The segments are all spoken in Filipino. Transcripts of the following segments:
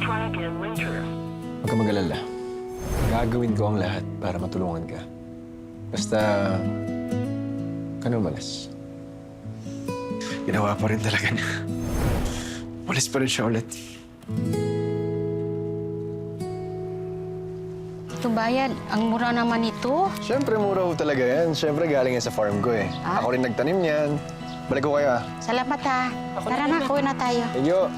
Huwag ka mag-alala. Gagawin ko ang lahat para matulungan ka. Basta, ka na umalis. Ginawa pa rin talaga niya. Umalis pa rin siya ulit. Ito bayad, ang mura naman ito. Siyempre, mura ko talaga yan. Siyempre, galing yan sa farm ko eh. Ah? Ako rin nagtanim niyan. Balik ko kayo ah. Salamat ha. Tara na, kuwi na tayo. Inyo.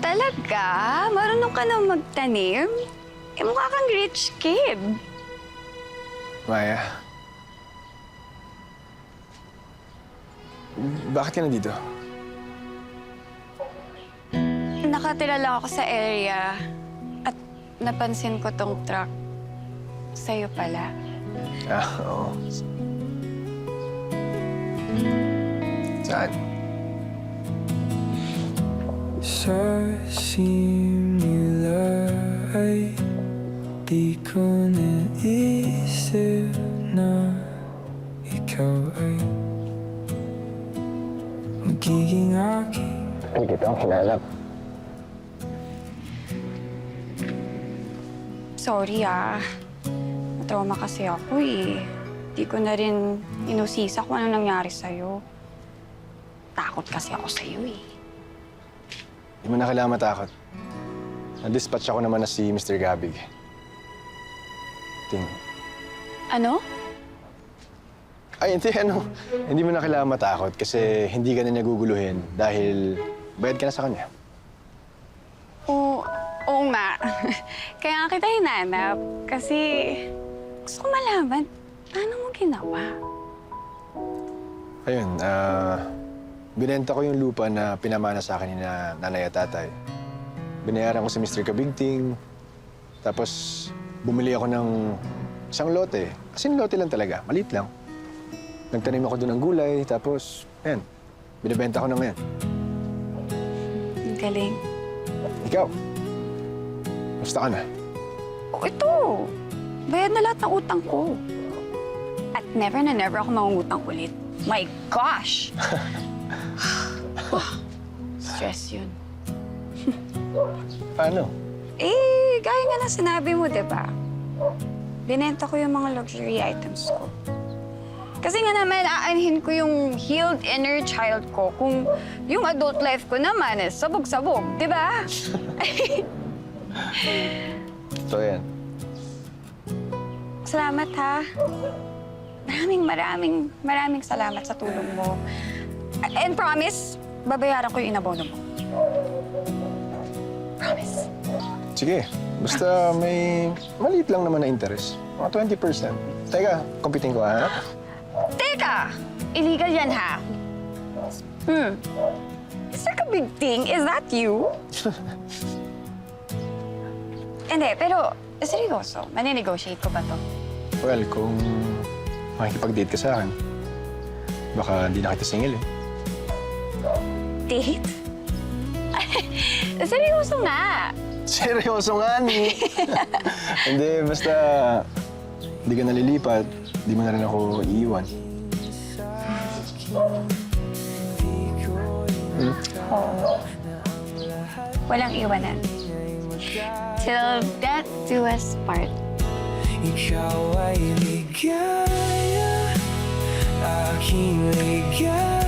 Talaga? Marunong ka na magtanim? Eh, mukha kang rich kid. Maya. Bakit ka nandito? Nakatira lang ako sa area at napansin ko tong truck. Sa'yo pala. Ah, oo. Saan? Sa similay, di ko naisip na ikaw ay magiging aking. Hindi kita ang hinanap. Sorry Natrauma kasi ako eh. Di ko na rin inusisa kung ano nangyari sa'yo. Takot kasi ako sa'yo eh. Hindi mo na kailangan matakot. Na-dispatch ako naman na si Mr. Gabig. Ting. Ano? Ay, hindi, ano. Hindi mo na kailangan matakot kasi hindi ka na niya guguluhin dahil bayad ka na sa kanya. Oo nga. Kaya nga kita hinanap. Kasi gusto ko malaman, paano mo ginawa? Ayun, binenta ko yung lupa na pinamana sa akin ni nanay at tatay. Binayaran ko si Mr. Kabigting. Tapos, bumili ako ng isang lote. As in, lote lang talaga. Maliit lang. Nagtanim ako doon ng gulay. Tapos, ayan, binibenta ko na ngayon. Ang galing. Ikaw, basta ka na. Ito, bayad na lahat ng utang ko. At never na never ako mangungutang ulit. My gosh! Stress yun. Paano? Eh, gaya nga na sinabi mo, di ba? Binenta ko yung mga luxury items ko. Kasi nga naman, aanhin ko yung healed inner child ko kung yung adult life ko naman is sabog-sabog, di ba? So, ayan. Salamat, ha? Maraming salamat sa tulong mo. And promise, babayaran ko yung inabono mo. Promise. Sige, basta may maliit lang naman na interest. Mga 20%. Teka, computing ko, ha? Teka! Illegal yan, ha? Mr. Kabigting, is that you? Hindi, pero seryoso, mani-negotiate ko ba to? Well, kung makikipag-date ka sa akin, baka hindi na kita single eh. Date? Seryoso nga. Seryoso nga, ni. Hindi, basta hindi ka nalilipat, di mo na rin ako iiwan. Walang iwanan. Till death do us part. Ikaw ay ligaya, aking ligaya.